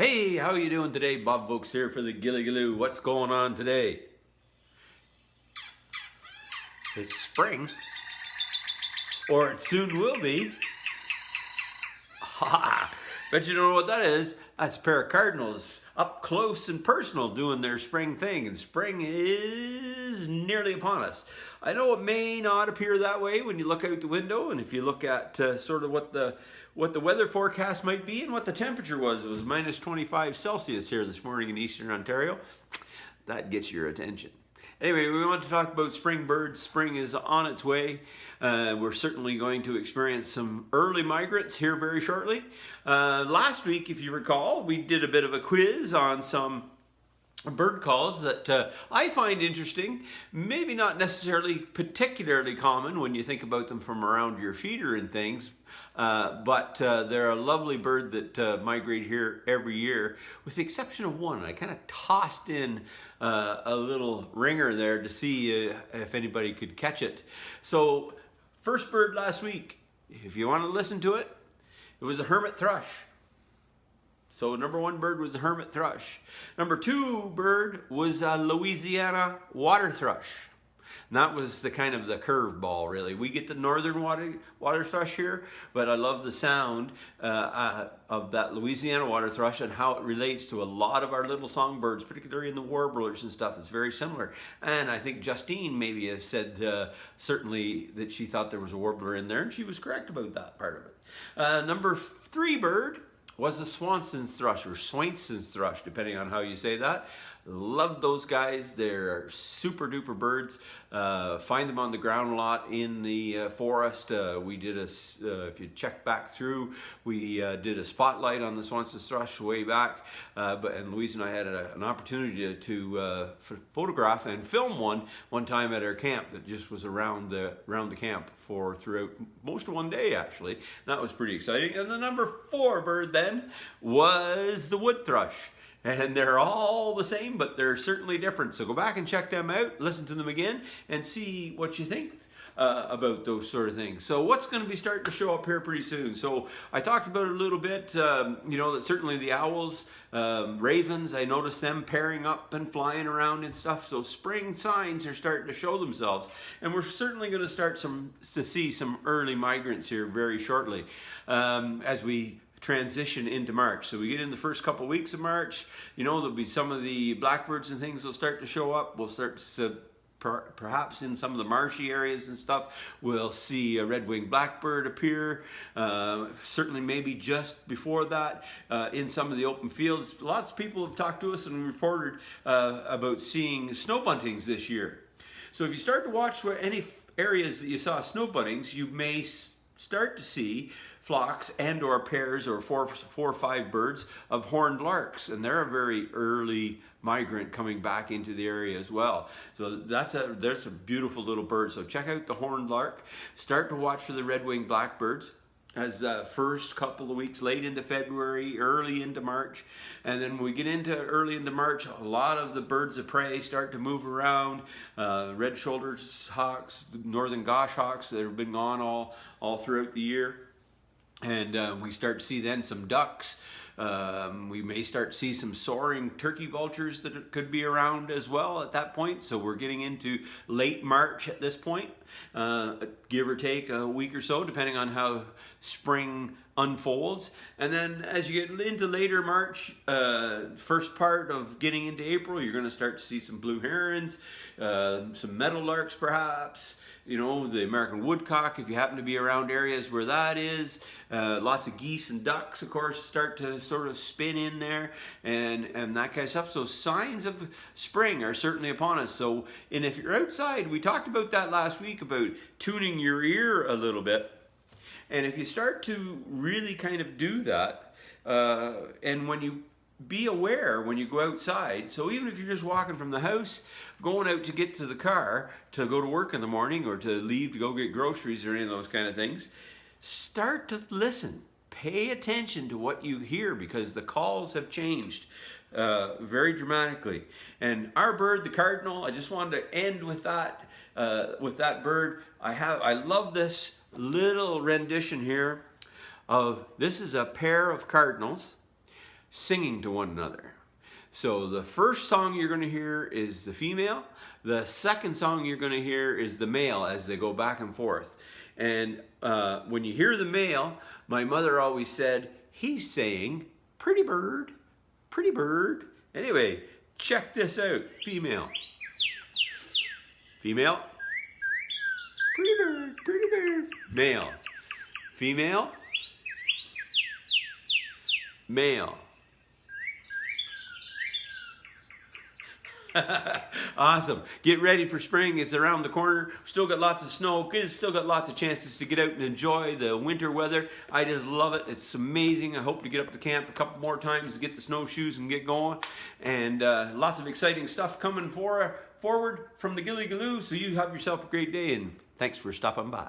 Hey, how you doing today? Bob Vokes here for the Gilly Galoo. What's going on today? It's spring, or it soon will be. Ha! Bet you don't know what that is. That's a pair of cardinals up close and personal doing their spring thing, and spring is nearly upon us. I know it may not appear that way when you look out the window, and if you look at sort of what the weather forecast might be and what the temperature was. It was minus 25 Celsius here this morning in eastern Ontario. That gets your attention. Anyway, we want to talk about spring birds. Spring is on its way. We're certainly going to experience some early migrants here very shortly. Last week, if you recall, we did a bit of a quiz on some bird calls that I find interesting, maybe not necessarily particularly common when you think about them from around your feeder and things, but they're a lovely bird that migrate here every year, with the exception of one. I kind of tossed in a little ringer there to see if anybody could catch it. So first bird last week, if you want to listen to it, it was a hermit thrush. So number one bird was a hermit thrush. Number two bird was a Louisiana water thrush. And that was the kind of the curveball, really. We get the northern water thrush here, but I love the sound of that Louisiana water thrush and how it relates to a lot of our little songbirds, particularly in the warblers and stuff. It's very similar. And I think Justine maybe has said certainly that she thought there was a warbler in there, and she was correct about that part of it. Number three bird was a Swanson's thrush, or Swanson's thrush, depending on how you say that. Love those guys. They're super duper birds. Find them on the ground a lot in the forest. We did if you check back through, we did a spotlight on the Swanson's thrush way back. And Louise and I had an opportunity to photograph and film one time at our camp that just was around the camp for throughout most of one day, actually. That was pretty exciting. And the number four bird then was the wood thrush. And they're all the same, but they're certainly different. So go back and check them out, listen to them again, and see what you think about those sort of things. So what's going to be starting to show up here pretty soon? So I talked about it a little bit, you know, that certainly the owls, ravens, I noticed them pairing up and flying around and stuff. So spring signs are starting to show themselves. And we're certainly going to start to see some early migrants here very shortly as we transition into March. So we get in the first couple of weeks of March, you know, there'll be some of the blackbirds and things will start to show up. We'll start to perhaps in some of the marshy areas and stuff, we'll see a red-winged blackbird appear. Certainly maybe just before that in some of the open fields. Lots of people have talked to us and reported about seeing snow buntings this year. So if you start to watch any areas that you saw snow buntings, you may start to see flocks and or pairs or four or five birds of horned larks, and they're a very early migrant coming back into the area as well. So there's a beautiful little bird. So check out the horned lark. Start to watch for the red-winged blackbirds as the first couple of weeks, late into February, early into March. And then when we get into early into March, a lot of the birds of prey start to move around. Red-shouldered hawks, northern goshawks that have been gone all throughout the year. And we start to see then some ducks. We may start to see some soaring turkey vultures that could be around as well at that point. So we're getting into late March at this point, give or take a week or so, depending on how spring unfolds. And then as you get into later March, first part of getting into April, you're going to start to see some blue herons, some meadowlarks perhaps, you know, the American woodcock, if you happen to be around areas where that is. Lots of geese and ducks, of course, start to sort of spin in there and that kind of stuff. So signs of spring are certainly upon us. So, and if you're outside, we talked about that last week about tuning your ear a little bit. And if you start to really kind of do that, and when you be aware when you go outside, so even if you're just walking from the house, going out to get to the car to go to work in the morning or to leave to go get groceries or any of those kind of things, start to listen. Pay attention to what you hear, because the calls have changed very dramatically. And our bird, the cardinal, I just wanted to end with that bird. I love this little rendition here of, this is a pair of cardinals singing to one another. So the first song you're going to hear is the female. The second song you're going to hear is the male as they go back and forth. And when you hear the male, my mother always said, he's saying, pretty bird, pretty bird. Anyway, check this out. Female. Female. Pretty bird, pretty bird. Male. Female. Male. Awesome. Get ready for spring. It's around the corner. Still got lots of snow. Still got lots of chances to get out and enjoy the winter weather. I just love it. It's amazing. I hope to get up to camp a couple more times to get the snowshoes and get going. And lots of exciting stuff coming forward from the Gilly Galoo. So you have yourself a great day, and thanks for stopping by.